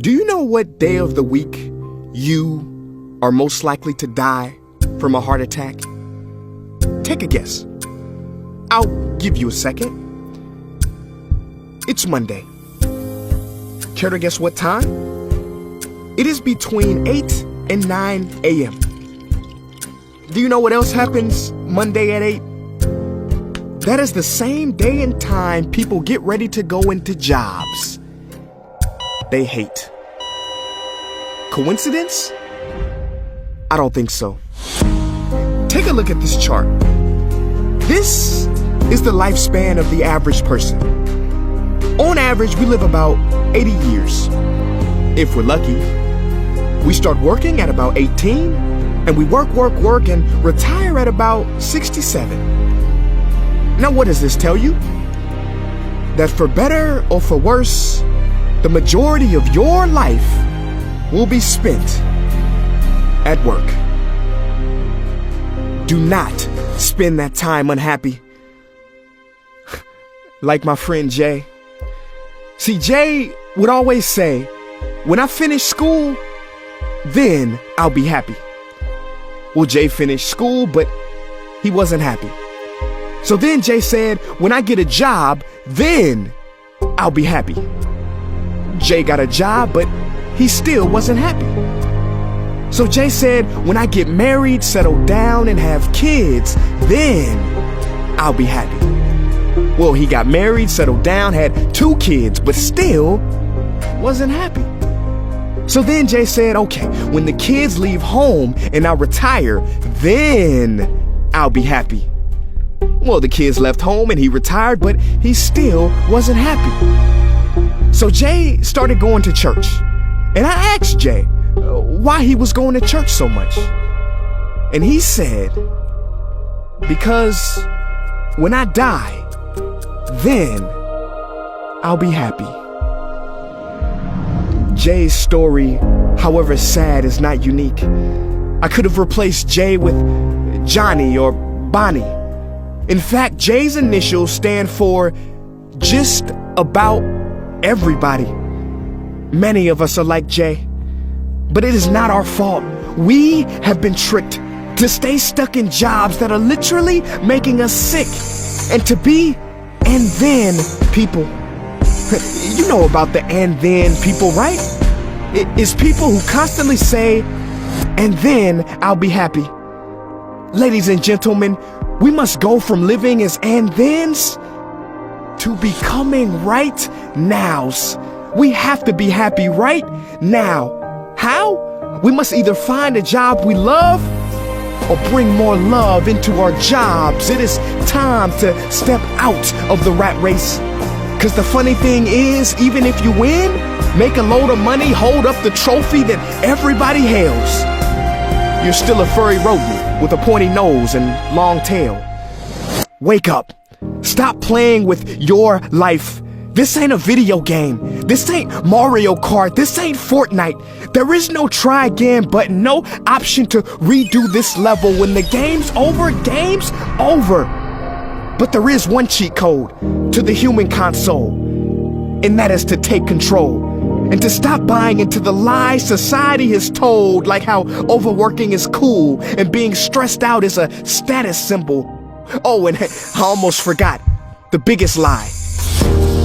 Do you know what day of the week you are most likely to die from a heart attack? Take a guess. I'll give you a second. It's Monday. Care to guess what time? It is between 8 and 9 a.m. Do you know what else happens Monday at 8? That is the same day and time people get ready to go into jobs they hate. Coincidence? I don't think so. Take a look at this chart. This is the lifespan of the average person. On average, we live about 80 years. If we're lucky, we start working at about 18, and we work, and retire at about 67. Now, what does this tell you? That for better or for worse, the majority of your life will be spent at work. Do not spend that time unhappy. Like my friend Jay. See, Jay would always say, when I finish school, then I'll be happy. Well, Jay finished school, but he wasn't happy. So then Jay said, when I get a job, then I'll be happy. Jay got a job, but he still wasn't happy. So Jay said, when I get married, settle down, and have kids, then I'll be happy. Well, he got married, settled down, had 2 kids, but still wasn't happy. So then Jay said, okay, when the kids leave home and I retire, then I'll be happy. Well, the kids left home and he retired, but he still wasn't happy. So Jay started going to church. And I asked Jay why he was going to church so much. And he said, because when I die, then I'll be happy. Jay's story, however sad, is not unique. I could have replaced Jay with Johnny or Bonnie. In fact, Jay's initials stand for just about everybody. Many of us are like Jay, but it is not our fault. We have been tricked to stay stuck in jobs that are literally making us sick and to be and then people. You know about the and then people, right? It is people who constantly say, and then I'll be happy. Ladies and gentlemen, we must go from living as and thens to becoming right nows. We have to be happy right now. How? We must either find a job we love or bring more love into our jobs. It is time to step out of the rat race. Cause the funny thing is, even if you win, make a load of money, hold up the trophy that everybody hails, you're still a furry rodent with a pointy nose and long tail. Wake up. Stop playing with your life. This ain't a video game. This ain't Mario Kart. This ain't Fortnite. There is no try again button, no option to redo this level. When the game's over, game's over. But there is one cheat code to the human console, and that is to take control and to stop buying into the lies society has told, like how overworking is cool and being stressed out is a status symbol. Oh, and I almost forgot the biggest lie.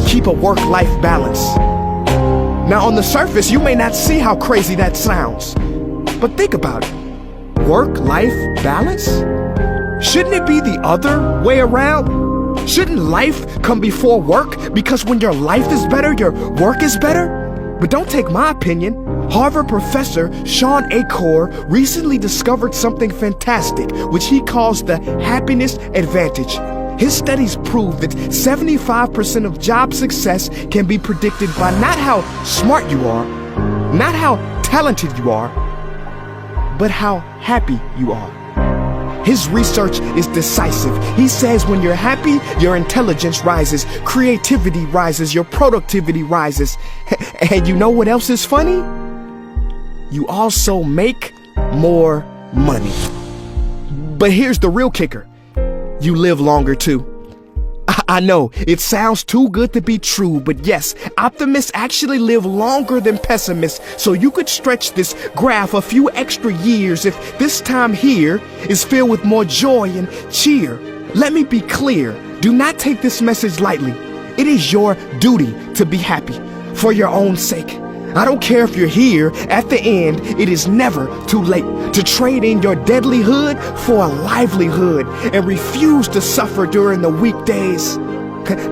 Keep a work-life balance. Now, on the surface, you may not see how crazy that sounds, but think about it. Work-life balance? Shouldn't it be the other way around? Shouldn't life come before work? Because when your life is better, your work is better? But don't take my opinion. Harvard professor Sean Achor recently discovered something fantastic, which he calls the happiness advantage. His studies prove that 75% of job success can be predicted by not how smart you are, not how talented you are, but how happy you are. His research is decisive. He says when you're happy, your intelligence rises, creativity rises, your productivity rises. And you know what else is funny? You also make more money. But here's the real kicker. You live longer too. I know, it sounds too good to be true, but yes, optimists actually live longer than pessimists, so you could stretch this graph a few extra years if this time here is filled with more joy and cheer. Let me be clear, do not take this message lightly. It is your duty to be happy, for your own sake. I don't care if you're here at the end, it is never too late to trade in your deadlyhood for a livelihood and refuse to suffer during the weekdays.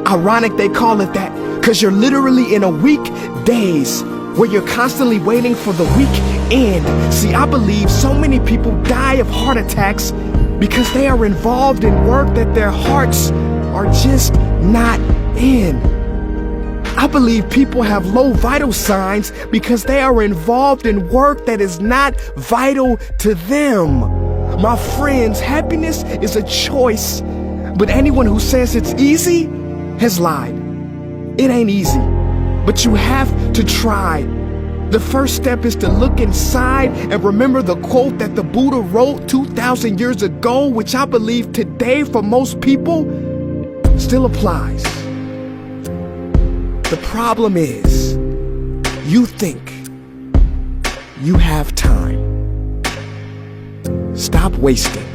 Ironic they call it that, cause you're literally in a weekdays where you're constantly waiting for the weekend. See, I believe so many people die of heart attacks because they are involved in work that their hearts are just not in. I believe people have low vital signs because they are involved in work that is not vital to them. My friends, happiness is a choice, but anyone who says it's easy has lied. It ain't easy, but you have to try. The first step is to look inside and remember the quote that the Buddha wrote 2,000 years ago, which I believe today for most people still applies. The problem is, you think you have time. Stop wasting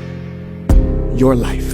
your life.